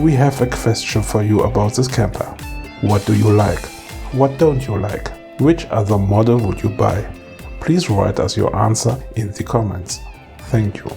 We have a question for you about this camper. What do you like? What don't you like? Which other model would you buy? Please write us your answer in the comments. Thank you.